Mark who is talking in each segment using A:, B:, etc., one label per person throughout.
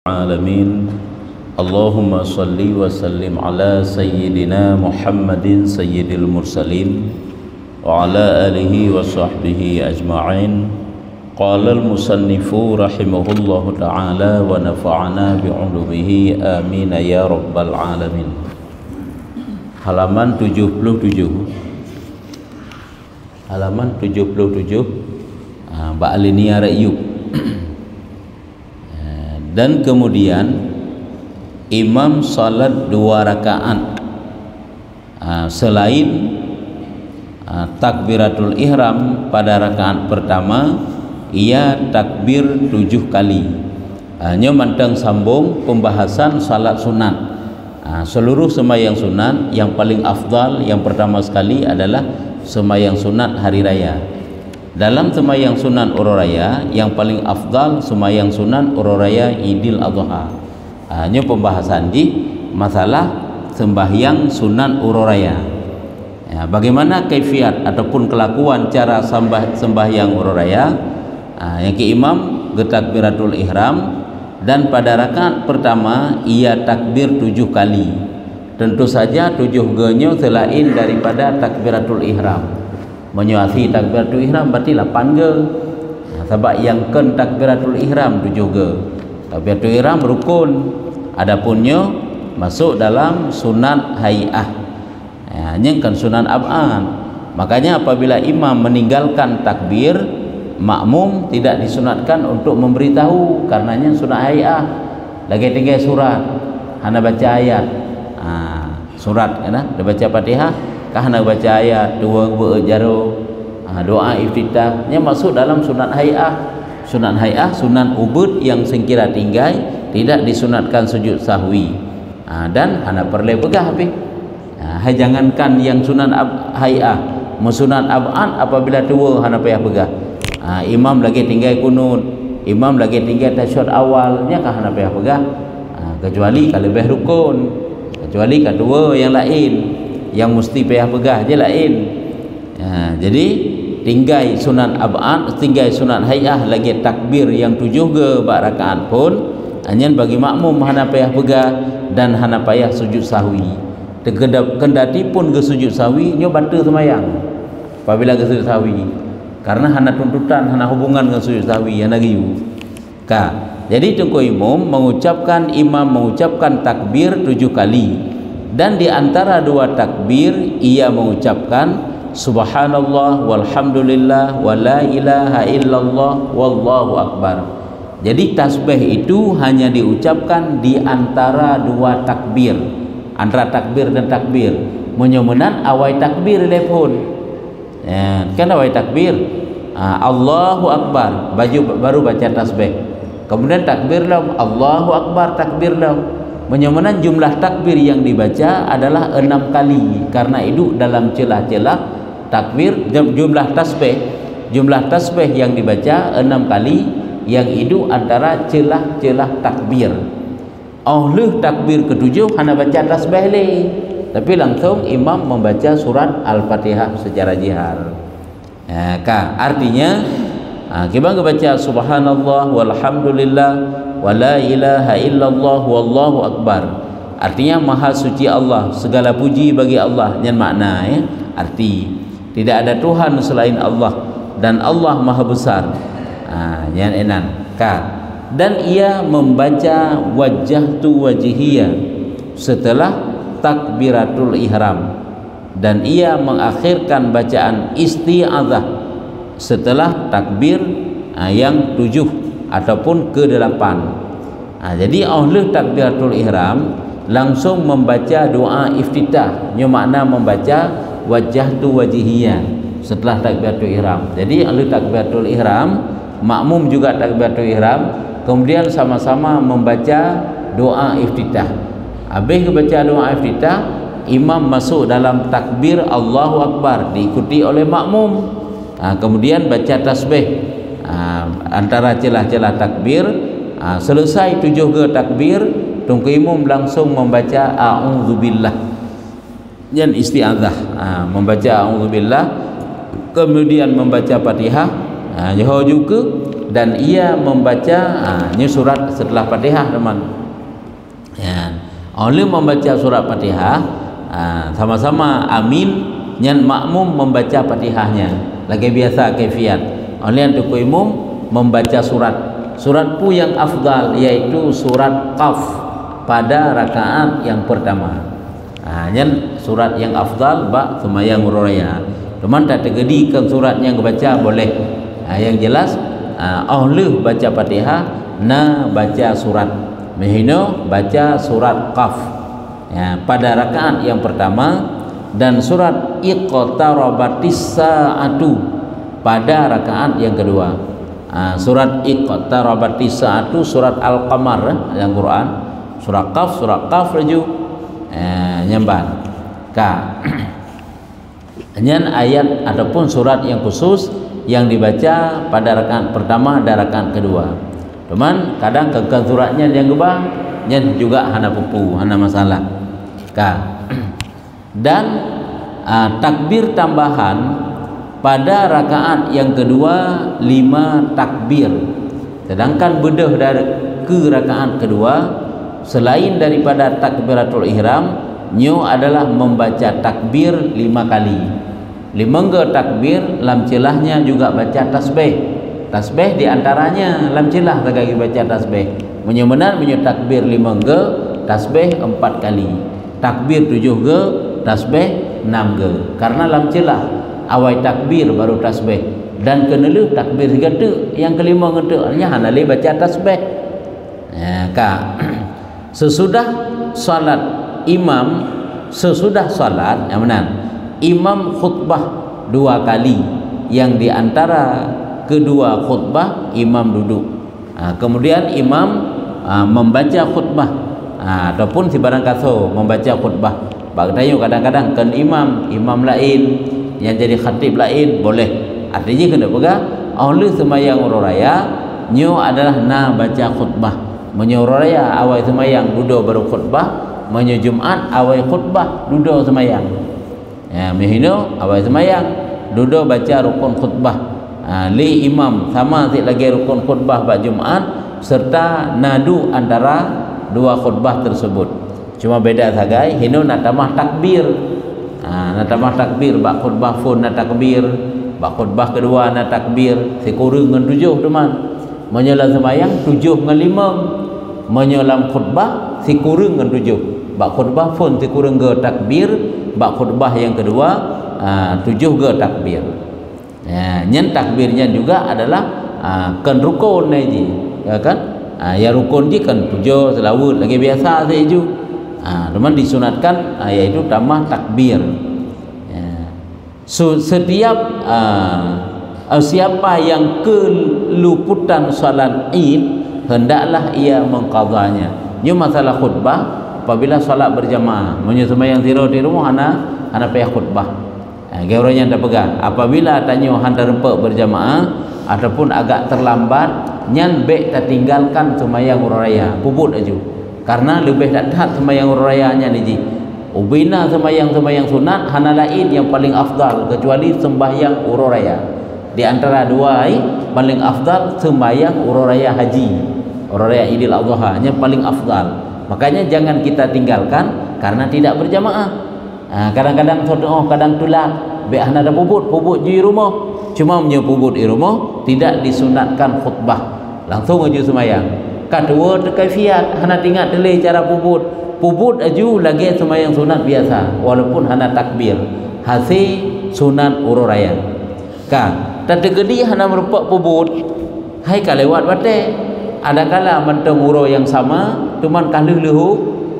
A: Alamin. Allahumma salli wa sallim ala sayyidina Muhammadin sayyidil mursalin wa ala alihi wa sahbihi ajma'in. Qala al-musannifu rahimahullahu ta'ala wa nafa'ana bi'ulumihi amin ya rabbal alamin. Halaman 77. Halaman 77 Ba'alinia Ra'yub. Dan kemudian imam salat 2 rakaat selain takbiratul ihram pada rakaat pertama ia takbir 7 kali. Hanya mantang sambung pembahasan salat sunat. Seluruh sembahyang sunat yang paling afdal yang pertama sekali adalah sembahyang sunat hari raya. Dalam sembahyang sunat urut raya yang paling afdal sembahyang sunat urut raya Idul Adha. Hanya pembahasan di masalah sembahyang sunat urut raya. Bagaimana kaifiat ataupun kelakuan cara sembahyang urut raya? Yang ke imam takbiratul ihram dan pada rakaat pertama ia takbir 7 kali. Tentu saja 7 genyo selain daripada takbiratul ihram. Menyuasi takbiratul ihram berarti 8 ge. Sebab yang ken takbiratul ihram 7 ge. Takbiratul ihram rukun. Adapunnya masuk dalam sunat hai'ah. Hanya kan sunat ab'an. Makanya apabila imam meninggalkan takbir, makmum tidak disunatkan untuk memberitahu karenanya sunat hai'ah. Lagi tinggal surat. Hana baca ayat. Surat kan? Dia baca Fatihah. Kahana baca ayat 2 berjaro doa iftitah yang masuk dalam sunat hai'ah. Sunat hai'ah sunat ubud yang sengkira tinggal tidak disunatkan sujud sahwi. Dan hana perlu pegah habis. Jangankan yang sunat hai'ah, sunat ab'an apabila tua hana payah pegah. Imam lagi tinggal kunut, imam lagi tinggal tasyahud awalnya kah hana payah pegah. Kecuali kalau lebih rukun, kecuali kedua yang lain yang mesti payah pegah je lain. Jadi tinggal sunat ab'ad, tinggal sunat hai'ah lagi takbir yang 7 ke rakaat pun hanya bagi makmum hana payah pegah dan hana payah sujud sahwi. Kendati pun ke sujud sahwi nyo batal sembahyang apabila ke sujud sahwi karena hana tuntutan, hana hubungan dengan sujud sahwi yang lagi. Jadi tunggu imam mengucapkan takbir 7 kali. Dan di antara 2 takbir ia mengucapkan subhanallah walhamdulillah wa la ilaha illallah wallahu akbar. Jadi tasbih itu hanya diucapkan di antara 2 takbir, antara takbir dan takbir. Menyomenan awal takbir telepon. Kan awal takbir Allahu akbar baru baca tasbih. Kemudian takbir lah Allahu akbar takbir lah. Menyomenan jumlah takbir yang dibaca adalah 6 kali. Karena itu dalam celah-celah takbir jumlah tasbih yang dibaca 6 kali, yang itu antara celah-celah takbir. Oleh takbir ke-7 hana baca tasbih le, tapi langsung imam membaca surat Al-Fatihah secara jihar. Artinya kita baca subhanallah walhamdulillah wa la ilaha illallah wallahu akbar. Artinya maha suci Allah, segala puji bagi Allah. Yang makna arti tidak ada Tuhan selain Allah dan Allah maha besar. Yang enan dan ia membaca wajjahtu wajhiyya setelah takbiratul ihram, dan ia mengakhirkan bacaan isti'adzah setelah takbir yang 7 ataupun ke-8. Jadi oleh takbiratul ihram langsung membaca doa iftitah, yang makna membaca wajjahtu wajhiyya setelah takbiratul ihram. Jadi oleh takbiratul ihram, makmum juga takbiratul ihram, kemudian sama-sama membaca doa iftitah. Habis baca doa iftitah, imam masuk dalam takbir Allahu akbar diikuti oleh makmum. Kemudian baca tasbih antara celah-celah takbir. Selesai 7 ke takbir, tunggu imam langsung membaca a'udzubillah dan isti'adzah. Membaca a'udzubillah, kemudian membaca Fatihah. Johor juga dan ia membaca ini surat setelah Fatihah teman ya. Oleh membaca surat Fatihah sama-sama amin yang makmum membaca Fatihahnya lagi biasa kefiat. Oleh yang tuku imum membaca surat pu yang afdal yaitu surat Qaf pada rakaat yang pertama. Yang surat yang afdal bak semayang uraya. Teman tak tergedikan surat yang baca boleh. Yang jelas oleh baca Fatihah na baca surat mehino baca surat Qaf ya, pada rakaat yang pertama dan surat Iqtarabatis Saatu pada rakaat yang kedua. Surat Iqtarabatis Saatu surat Al-Qamar yang Quran, surat Qaf raju nyamban ka nyan ayat ataupun surat yang khusus yang dibaca pada rakaat pertama dan rakaat kedua. Teman kadang ke suratnya yang gebang nyan juga hana pupu hana masalah ka dan takbir tambahan pada rakaat yang kedua 5 takbir, sedangkan bedah dari ke rakaat kedua selain daripada takbiratul ihram nyo adalah membaca takbir 5 kali. 5 takbir lam celahnya juga baca tasbih diantaranya lam celah lagi baca tasbih menyo benar menyo takbir 5 tasbih 4 kali, takbir 7 tasbih 6 karena lam celah awal takbir baru tasbih dan kenelu takbir 3 yang kelima ngedek artinya hanali baca tasbih ya kak. Sesudah salat imam, sesudah salat yang benar imam khutbah 2 kali yang diantara kedua khutbah imam duduk. Kemudian imam membaca khutbah ataupun si barang kaso membaca khutbah. Bagdayo kadang-kadang kan imam lain yang jadi khatib lain boleh. Artinya kena pegang oleh sembahyang raya nyo adalah na baca khutbah. Menyo raya awal sembahyang duduk baru khutbah, menyo Jumat awal khutbah duduk sembahyang. Ya, mehino awal sembahyang duduk baca rukun khutbah. Li imam sama si lagi rukun khutbah bab Jumat serta nadu antara 2 khutbah tersebut. Cuma beda sagai hino nak tambah takbir. Nak tambah takbir bab khutbah pun nak takbir, bab khutbah kedua nak takbir, sekurang dengan 7 teman. Menyelam sembahyang 7 dengan 5. Menyelam khutbah sekurang dengan 7. Bab khutbah pun sekurang ke takbir, bab khutbah yang kedua 7 ke takbir. Ya, nyen takbirnya juga adalah kan rukun aja, ya kan? Ya rukun je kan 7 selawat lagi biasa saja. Teman disunatkan yaitu tambah takbir. Ya. Setiap siapa yang keluputan salat Id hendaklah ia mengqadanya. Ini masalah khutbah apabila salat berjamaah, sembahyang zero di rumah hana payah khutbah. Gauranya anda pegang. Apabila tanya handa rempek berjamaah ataupun agak terlambat, nyan baik tak tinggalkan sembahyang raya, puput aja. Karena lebih tak sembahyang rayanya ni ji. Ubina sembahyang sunat hana lain yang paling afdal kecuali sembahyang raya. Di antara dua paling afdal sembahyang raya haji, raya Idul Adha yang paling afdal. Makanya jangan kita tinggalkan karena tidak berjamaah. Kadang-kadang kadang tulat be hana ada puput di rumah. Cuma punya puput di rumah tidak disunatkan khutbah. Langsung aja sembahyang. Kedua terkaifiat hana tinggal delay cara puput aju lagi sembahyang sunat biasa walaupun hana takbir. Hasil sunat raya. Tak tergedi hana merupak puput. Hai kalewat bate. Ada kala mentang uro yang sama, cuman kalu lehu,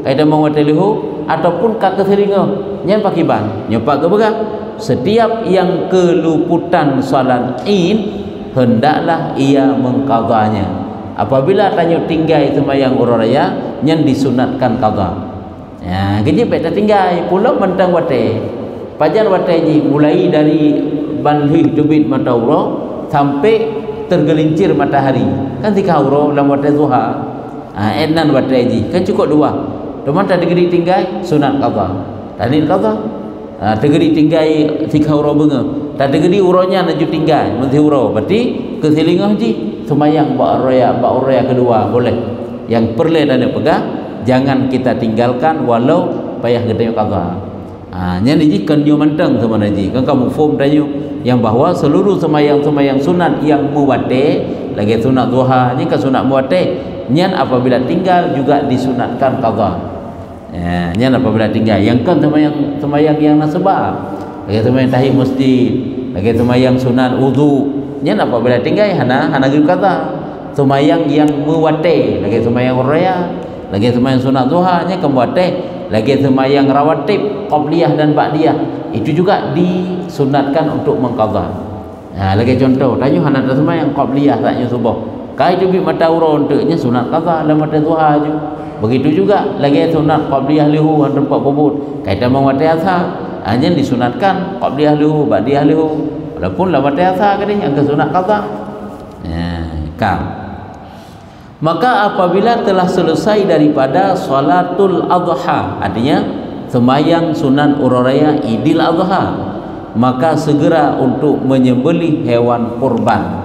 A: kaida mawate lehu ataupun kak keselinga. Nyen pakiban, nyopak ke begang. Setiap yang keluputan salat Id hendaklah ia mengqadanya. Apabila tanya tinggal sembahyang raya, nyen disunatkan qada. Ya, gini beta tinggal pulau mentang wate. Pajar wate ni mulai dari banlih tubit mata uro sampai tergelincir matahari. Kan 3 uro dalam wate zuha. Enan wate ji kan cukup 2. Teman tak digeri tinggal sunat qada. Tadi qada. Tegeri tinggal 3 uro benga. Tak digeri uronya naju tinggal mesti uro. Berarti keselingah ji sembahyang ba'uraya kedua boleh. Yang perlu dan pegang jangan kita tinggalkan walau payah kita qada. Nya ni kan yo mantang sama naji. Kan kamu form tanyo yang bahwa seluruh sembahyang sunat yang muwate lagi sunat duha ni kan sunat muwate nyan apabila tinggal juga disunatkan qada. Nyan apabila tinggal yang kan sembahyang yang nasabah lagi sembahyang tahiyat masjid lagi sembahyang sunat wudu nyan apabila tinggal hana qada. Sembahyang yang muwate lagi sembahyang raya lagi sembahyang sunat duha nya kemuwate lagi sembahyang rawatib qabliyah dan ba'diyah itu juga disunatkan untuk mengqadha. Lagi contoh tanyo hana sembahyang qabliyah taknya subuh kai tu bi mata ura untuknya sunat qadha dalam mata duha je. Begitu juga lagi sunat qabliyah lihu han tempat kubur kai ta mawate asar hanya disunatkan qabliyah lihu ba'diyah lihu walaupun la mata asar kini yang sunat qadha. Maka apabila telah selesai daripada salatul adha, artinya sembahyang sunan uraya idil adha, maka segera untuk menyembelih hewan kurban.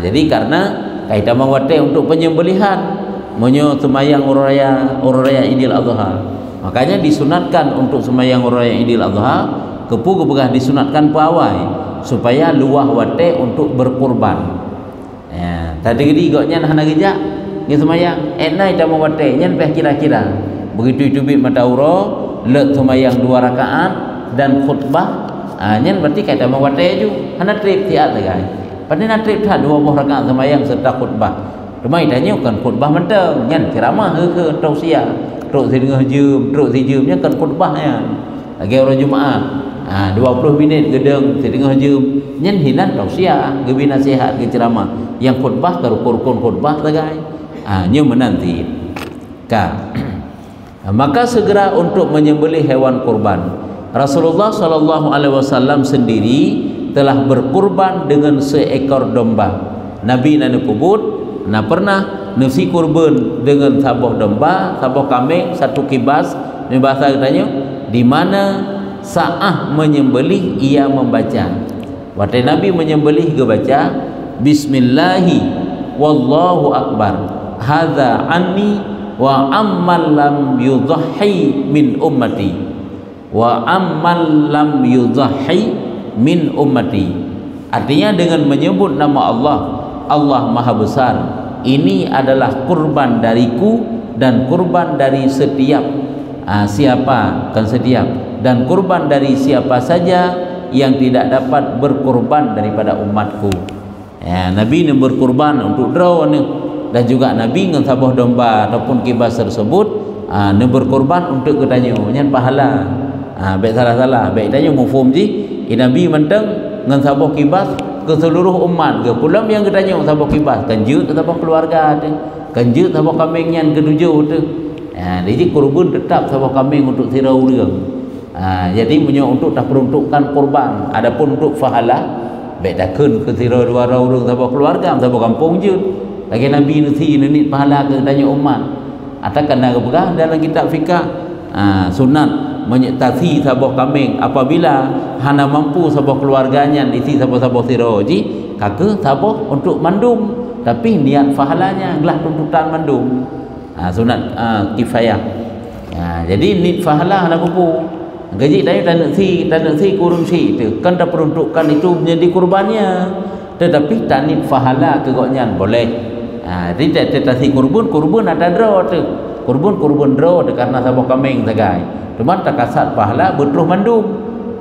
A: Jadi karena kaitan mawate untuk penyembelihan menyo sembahyang uraya idil adha, makanya disunatkan untuk sembahyang uraya idil adha kepu-kepegah disunatkan pawai supaya luah wate untuk berkurban. Tadi gedi goknya hana gejak ni sembahyang enai ta mawate nyan peh kira-kira begitu itu bi matauro le sembahyang 2 rakaat dan khutbah nyan berarti kata mawate ju hana trip tiat lagai pada na trip tha 20 rakaat sembahyang serta khutbah rumai tanya kan khutbah menteng nyan ceramah ke tausiah truk setengah jam truk sejam nya kan khutbahnya lagi orang Jumaat 20 minit gedeng setengah jam nyen hinan tausiah gebi nasihat ke ceramah yang khutbah ke rukun khutbah lagai nyo menanti maka segera untuk menyembelih hewan kurban. Rasulullah sallallahu alaihi wasallam sendiri telah berkurban dengan seekor domba. Nabi nanu kubut pernah nasi kurban dengan sabuh domba, sabuh kambing, satu kibas. Ini bahasa katanya di mana saat menyembelih ia membaca. Waktu Nabi menyembelih dia baca bismillahi wallahu akbar hadza anni wa amman lam yudhhi min ummati wa amman lam yudhhi min ummati. Artinya dengan menyebut nama Allah, Allah Maha Besar, ini adalah kurban dariku dan kurban dari setiap siapa kan setiap dan kurban dari siapa saja yang tidak dapat berkurban daripada umatku. Nabi ni berkurban untuk drone dan juga Nabi dengan sabuh domba ataupun kibas tersebut ni berkurban untuk ketanya nyan pahala. Baik salah baik tanya mufhum ji Nabi menteng dengan sabuh kibas ke seluruh umat ke pulam yang ketanya sabuh kibas kanjut ke sabuh keluarga tu kanjut sabuh kambing nyan ketujuh tu. Jadi kurban tetap sabuh kambing untuk sirau dia. Jadi punya untuk tak peruntukkan kurban. Adapun untuk pahala baik takun ke sirau dua orang sabuh keluarga sabuh kampung je. Lagi Nabi nusi nenit pahala ke tanya umat. Atakan nak berah dalam kitab fikah sunat menyetasi sabuh kambing apabila hana mampu sabuh keluarganya isi sabuh-sabuh siroji kaka sabuh untuk mandum tapi niat pahalanya gelah tuntutan mandum sunat kifayah. Jadi niat pahala hana mampu gaji tanya tak si kurun si itu kan dah peruntukkan itu menjadi kurbannya tetapi tanit pahala kegoknya boleh. Tidak tetasi kurban ada draw tu kurban draw karena sabuh kambing sagai cuma tak kasat pahala berterus mandum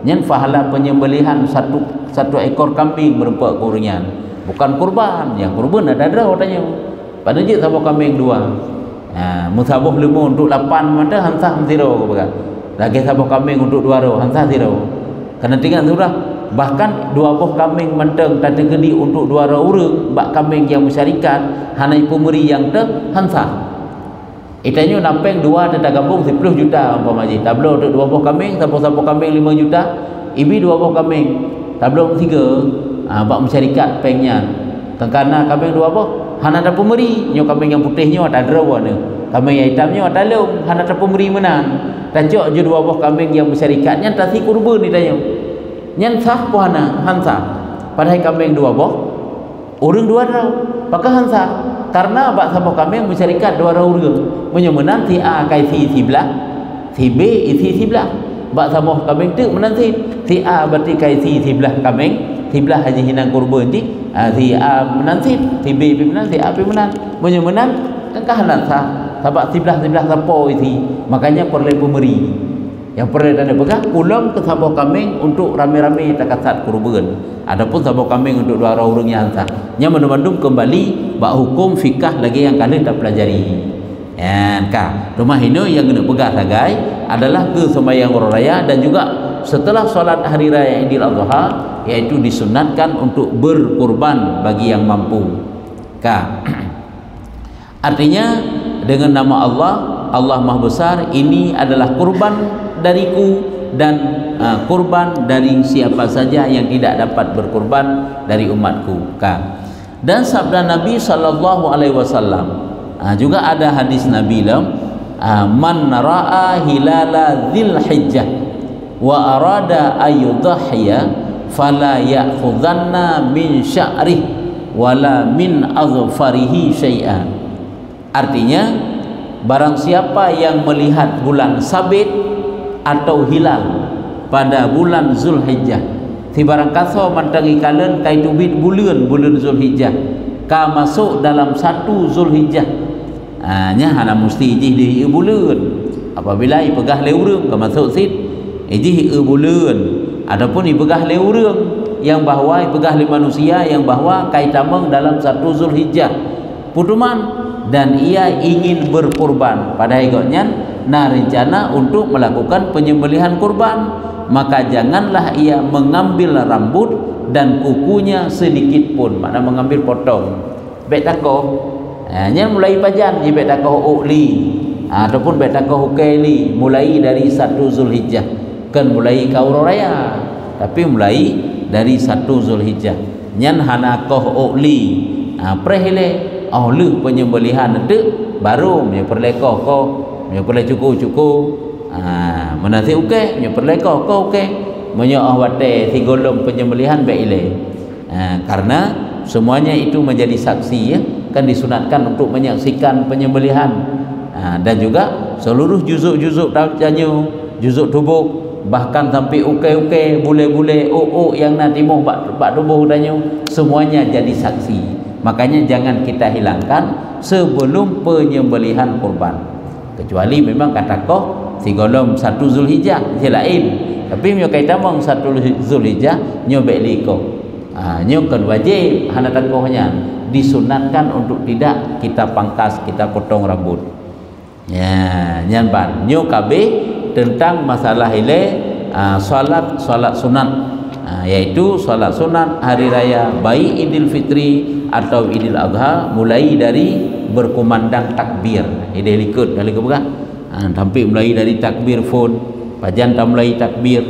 A: nyen pahala penyembelihan satu ekor kambing berempat kurunyan bukan kurban yang kurban ada draw tanya pada je sabuh kambing 2 musabuh lemon untuk 8 mata hansah zero ke lagi sabuh kambing untuk 2 ro hansah zero kena tinggal surah bahkan 2 buah kambing menteng kategori untuk 2 orang bak kambing yang masyarakat hanai pemberi yang ter hansah itanya nampeng 2 tetap gabung 10 juta umpama ji tablo untuk 2 buah kambing sabuh kambing 5 juta ibi 2 buah kambing tablo 3 bak masyarakat pengnya kerana kambing 2 buah hana ada pemberi nyo kambing yang putihnya tak ada warna kambing yang hitamnya tak lum hana ada pemberi menang tajuk je 2 buah kambing yang masyarakatnya tak si kurban ni tanya nyan sah puana hansa padahal kambing 2 buah orang 2 draw Pakah hansa karena bak sama kami mencarikan dua orang menyemenan ti A kai ti belah ti B ti belah bak sama kami tu menanti ti A berarti kai ti belah kami ti belah haji hinang kurban ti ti A menanti ti B menanti A menan menyemenan kan hansa sabak ti belah sapo ti makanya perlu pemberi yang perlu dan pegang pulang ke sabah kambing untuk rame-rame takasat kurban. Adapun sabah kambing untuk dua orang yang hantar. Yang mandum kembali bak hukum fikah lagi yang kalian tak pelajari. Yan kah. Rumah ini yang kena pegang sagai adalah ke sembahyang orang raya dan juga setelah solat hari raya Idul Adha iaitu disunatkan untuk berkurban bagi yang mampu. Kah. Artinya dengan nama Allah Maha Besar, ini adalah kurban dariku dan kurban dari siapa saja yang tidak dapat berkurban dari umatku. Dan sabda Nabi sallallahu alaihi wasallam juga ada hadis Nabi man ra'a hilala dzilhijjah wa arada ayudhhiya fala ya'khudhanna min sya'rih wala min azfarihi syai'an. Artinya barang siapa yang melihat bulan sabit atau hilal pada bulan Zulhijjah si barang kaso mantangi kalen kai tubit bulan Zulhijjah ka masuk dalam satu Zulhijjah nya hana mesti ijih di bulan apabila i pegah le urang ka masuk sit ijih bulan adapun i pegah le urang yang bahwa i pegah le manusia yang bahwa kai tamang dalam satu Zulhijjah putuman dan ia ingin berkurban pada ikutnya rencana untuk melakukan penyembelihan kurban, maka janganlah ia mengambil rambut dan kukunya sedikit pun, makna mengambil potong bet takoh nya mulai pajan di bet takoh ukli ataupun bet takoh ukeli mulai dari 1 Zulhijjah kan mulai kauro raya tapi mulai dari 1 Zulhijjah nyan hana koh ukli prehile lu penyembelihan itu baru punya perlekoh kau punya perle cukup menasi uke punya perlekoh kau uke punya wate tigolong penyembelihan baile karena semuanya itu menjadi saksi ya kan disunatkan untuk menyaksikan penyembelihan dan juga seluruh juzuk-juzuk danyu juzuk tubuh bahkan sampai uke-uke bule-bule yang nanti mau bak tubuh danyu semuanya jadi saksi. Makanya jangan kita hilangkan sebelum penyembelihan kurban. Kecuali memang kata koh si golom 1 Zulhijjah si lain. Tapi nyo kai tamang 1 Zulhijjah nyo beliko. Nyo kan wajib hana takohnya disunatkan untuk tidak kita pangkas, kita potong rambut. Ya, nyan ban. Nyo kabeh tentang masalah ile salat sunat. Yaitu salat sunat hari raya baik Idul Fitri atau Idul Adha mulai dari berkumandang takbir ide likut dari kebuka sampai mulai dari takbir phone pajan tam mulai takbir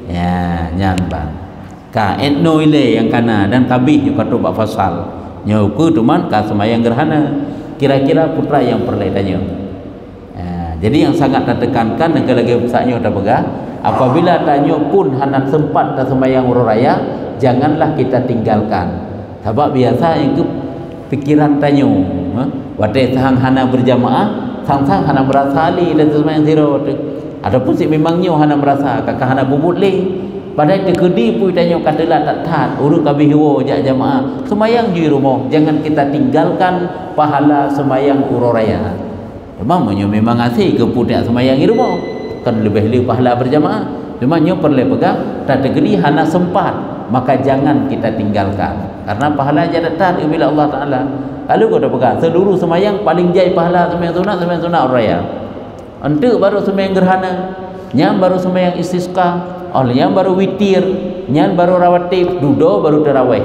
A: ya nyamban ka etno ile yang kana dan kabih juga tu bak fasal nyauku tuman ka semayang gerhana kira-kira putra yang perlu tanya jadi yang sangat tekankan dan lagi besarnya udah pegang apabila tanya pun hana sempat tak sembahyang raya janganlah kita tinggalkan sebab biasa itu pikiran tanya wate sahang hana berjamaah sang-sang hana berasa ali dan sembahyang zero adapun si memangnya hana berasa kakak hana bubut le padahal tekedi pun tanya katalah tak tat urut kabih wo jak jamaah sembahyang di rumah jangan kita tinggalkan pahala sembahyang raya memang asih ke pudak sembahyang di rumah kan lebih pahala berjamaah memangnya perlu pegang tak tegeri hana sempat maka jangan kita tinggalkan karena pahala jadatan bila Allah Ta'ala kalau kau dah pegang seluruh semayang paling jai pahala semayang sunat raya untuk baru semayang gerhana nyam baru semayang istisqa yang baru witir nyam baru rawatib dudo baru tarawih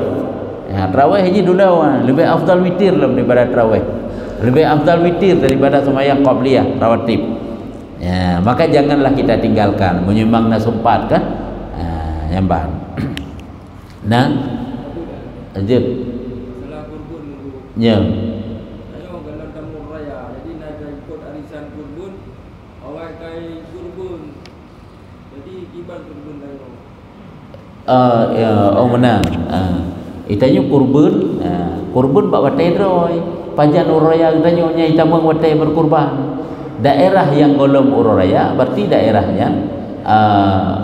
A: tarawih haji dudo lebih afdal witir daripada tarawih lebih afdal witir daripada semayang qabliyah rawatib ya, maka janganlah kita tinggalkan menyumbang nak sempat kan nyambang nah lanjut
B: setelah kurban
A: ya
B: ayo galang tamu raya jadi nak ikut arisan kurban awal kai kurban jadi kiban kurban ayo
A: ya menang Itanya kurban, kurban bak watai droi. Panjang uraya itanya nya itamang watai berkurban. Daerah yang golong uraya berarti daerah yang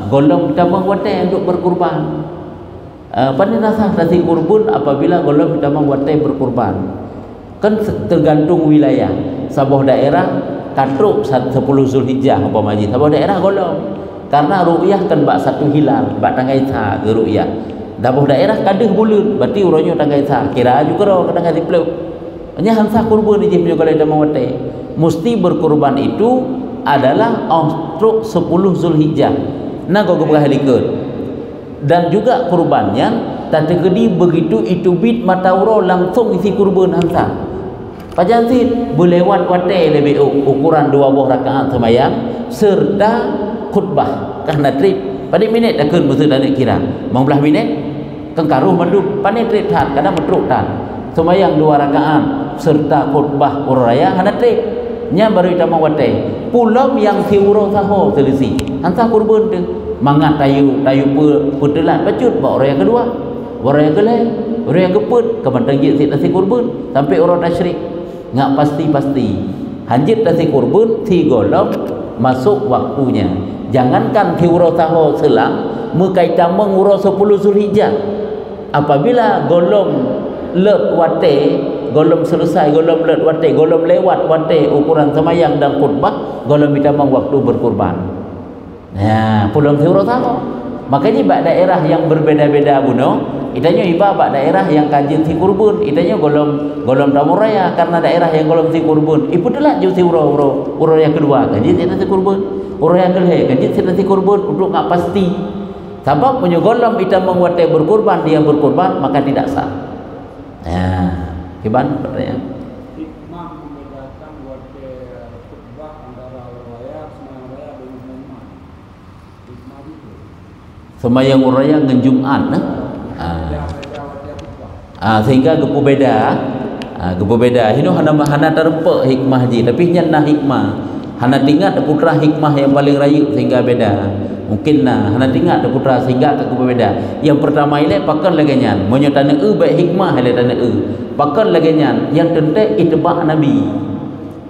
A: golong itamang watai untuk berkurban. Paninasah tadi kurban apabila golong itamang watai berkurban. Kan tergantung wilayah. Sebuah daerah katruk 10 Zulhijjah umpama haji. Sebuah daerah golong. Karena ru'yah kan bak satu hilal, bak tanggai sa ke ru'yah. Dabuh daerah kadeh bulan, berarti uronyo tanggai sa. Kira juga ro kadang kasi pleu. Nya hansa kurban di jemnya kalau itamang watai. Mesti berkurban itu adalah untuk 10 Zulhijjah. Nah kau berhalikeun. Dan juga kurbannya tak terjadi begitu itu bit matauro langsung isi kurban hansa. Pajan sit berlewat watai lebih ukuran 2 buah rakaat sembahyang serta khutbah karena trip. Pada minit dah keun mesti dah nak kira. 15 minit kan karuh mandu pandai trip hat kadang metruk tan. Sembahyang 2 rakaat serta khutbah uraya hana trip. Nya baru itamang watai. Pulau yang siuro saho selesi. Hansa kurban tu mangat tayu putelat bacut bawa orang yang kedua. Orang yang kelai, orang yang keput kemantang jit sit nasi kurban sampai orang tasyrik. Ngak pasti hanjit nasi kurban ti golong masuk waktunya. Jangankan tiuro taho selang mekaita menguro 10 Zulhijjah. Apabila golong let wate, golong selesai, golong let wate, golong lewat wate ukuran semayang dan khutbah, golong itamang waktu berkurban. Nah, pulang tiuro taho. Makanya bak daerah yang berbeda-beda buno, itanya iba bak daerah yang kajian si kurban, itanya golong tamuraya karena daerah yang golong si kurban. Ipu telah jauh si uro yang kedua kajian si kurban, uro yang kelih kajian si kurban untuk ngak pasti. Sebab punya golong itamang watai berkurban dia berkurban maka tidak sah. Nah, kiban pertanyaan.
B: Hikmah membedakan watai khutbah antara uraya sembahyang raya dengan Jumat. Hikmah itu.
A: Sembahyang uraya dengan Jumat sehingga gepu beda. Gepu beda. Hino hana terempak hikmah ji, tapi nyana hikmah. Hana tingkat putra hikmah yang paling rayu sehingga beda. Mungkin hana tingkat putra sehingga gepu beda. Yang pertama ile pakan lagi nyan. Monyo tana baik hikmah ile tana pakan lagi nyan. Yang tentu itbak Nabi.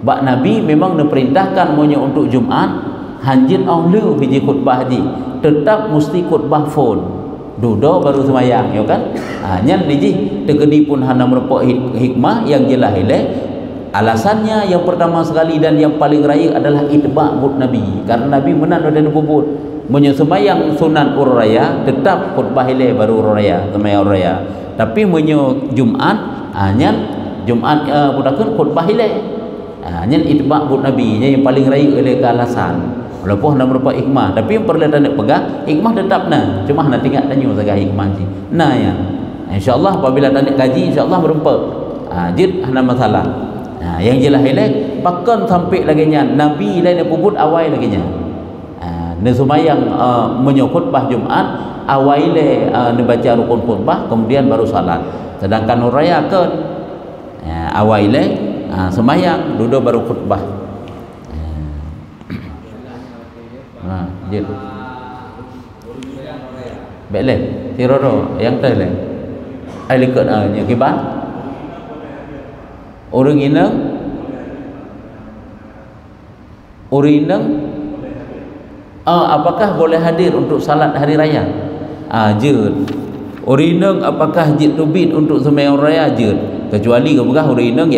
A: Bak Nabi memang diperintahkan monyo untuk Jumat hanjit awlu hiji khutbah haji. Tetap mesti khutbah phone. Dudo baru semayang, ya kan? Nyan diji tegedi pun hana merupakan hikmah yang jelas ile. Alasannya yang pertama sekali dan yang paling raya adalah itba' but Nabi. Karena Nabi menan dan bubut. Menyo semayang sunat uraya tetap khutbah ile baru uraya, semayang uraya. Tapi menyo Jumat, nyan Jumat budakeun khutbah ile. Nyan itba' but Nabi, yang paling raya ile ke alasan. Walaupun nak merupakan hikmah, tapi yang perlu nak pegang hikmah tetap nah. Cuma nak tinggal tanya saja hikmah ji. Nah ya. Insya-Allah apabila nak kaji insya-Allah merempak. Jid hana masalah. Yang jelas ile pakan sampai lagi nya Nabi lain puput awal lagi nya. Ne sumayang menyokot bah Jumat awal ile ne baca rukun khutbah kemudian baru salat. Sedangkan urayakeun awal ile semayang duduk baru khutbah. Jid. Baiklah, tiroro yang tele. Ai likut nya kiban. Orang inang apakah boleh hadir untuk salat hari raya? Jud. Orang inang apakah jid tubit untuk sembahyang raya? Jud. Kecuali kepegah orang inang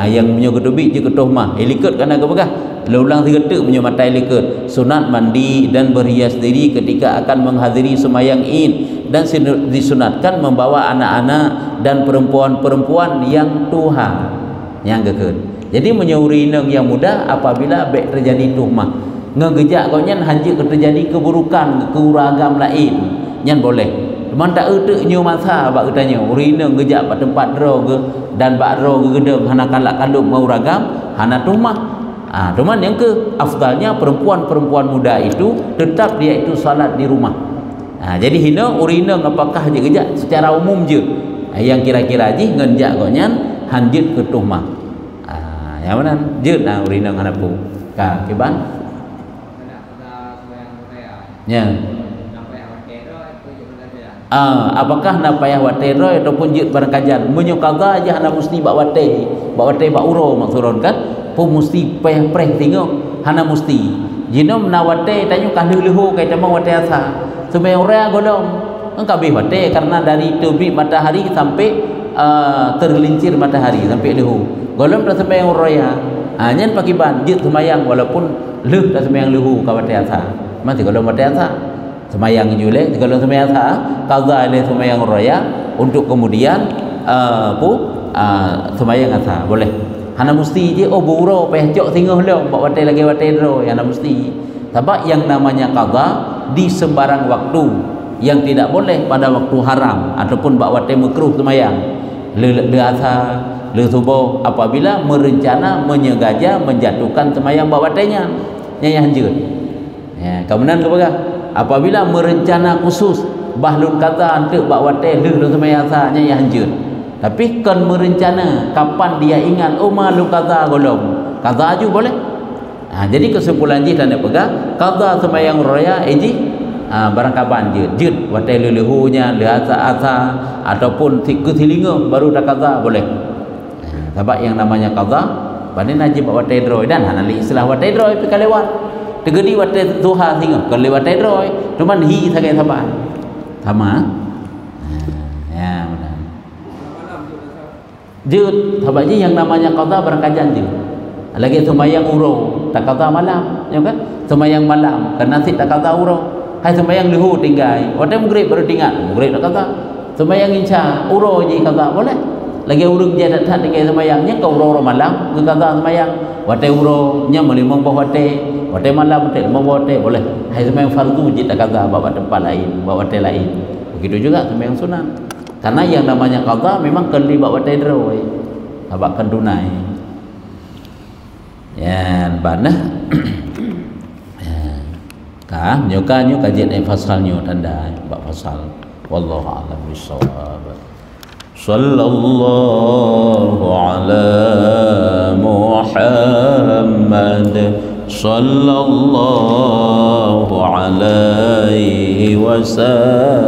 A: yang punya ketubit je ketuh mah. Likut kana kepegah. Leulang 3 detik punya matai likut. Sunat mandi dan berhias diri ketika akan menghadiri sembahyang Id dan disunatkan membawa anak-anak dan perempuan-perempuan yang tuha yang gekun. Jadi menyuri neng yang muda apabila baik terjadi tuhmah ngegejak kau nyan hanjir terjadi keburukan keuragam lain nyan boleh. Cuman tak eutek nyu masa bak tanya uri neng gejak pada tempat ro ke dan bak ro ke gedeng hana kalak kaluk mau ragam hana tuhmah. Cuman yang ke afdalnya perempuan-perempuan muda itu tetap dia itu salat di rumah. Jadi hina urina apakah je gejak secara umum je. Yang kira-kira je ngenjak kau nyan hanjit ke tuhmah. Yang mana je urina hanapu. Ka kiban? Ya. apakah nak payah wate roy ataupun jut barang kajan menyo qada aja hana mesti bak wate bak uro maksuron kan pun mesti payah preh tengok hana mesti jinom na wate tanyo kah lehu kai tamang wate asa semai ora golong engkau bih wate karena dari terbit matahari sampai tergelincir matahari sampai lehu golong dah sembahyang raya nyen pakiban jut sembahyang walaupun leuh dah sembahyang lehu ka wate asa masih golong wate asa semayang jule kalau semayang sah qadha ile semayang raya untuk kemudian semayang asa boleh hana mesti je buro pehcok tinggal lo bak wate lagi wate ro hana mesti sebab yang namanya qadha di sembarang waktu yang tidak boleh pada waktu haram ataupun bak wate makruh semayang le asa le subuh apabila merencana menyegaja menjatuhkan semayang bak watenya nya hanjut ya kemudian kepada apabila merencana khusus bahlun kata untuk bak wate leuh semayang asanya yang hanjut tapi kan merencana kapan dia ingat malu kata golong kata aju boleh jadi kesimpulan ji tanda pegang kata semayang raya barang kapan jut wate lehunya asa ataupun ketilinga baru dah kata boleh sebab yang namanya kata banding najib bak wate droi dan hanali istilah wate droi pergi lewat tegedi wate duha tengok kalau lewat roy cuman hi sagai saban sama ya benar jut sabab yang namanya qadha berkajan je lagi sembahyang uro tak qadha malam ya kan sembahyang malam kan nanti tak qadha uro hai sembahyang lehu tinggal wate maghrib baru tinggal maghrib tak qadha sembahyang isya uro je qadha boleh lagi urung je tak tinggal sembahyangnya kau uro malam ke qadha sembahyang wate uro nya melimang wate malam wate boleh hai sembahyang fardu je tak qadha bawa tempat lain bawa wate lain begitu juga sembahyang sunat karena yang namanya qadha memang kali bawa wate droi abak kan tunai ya banah kah nyoka kajian fasalnya tanda bab fasal wallahu a'lam bissawab sallallahu ala Muhammad sallallahu alaihi wasallam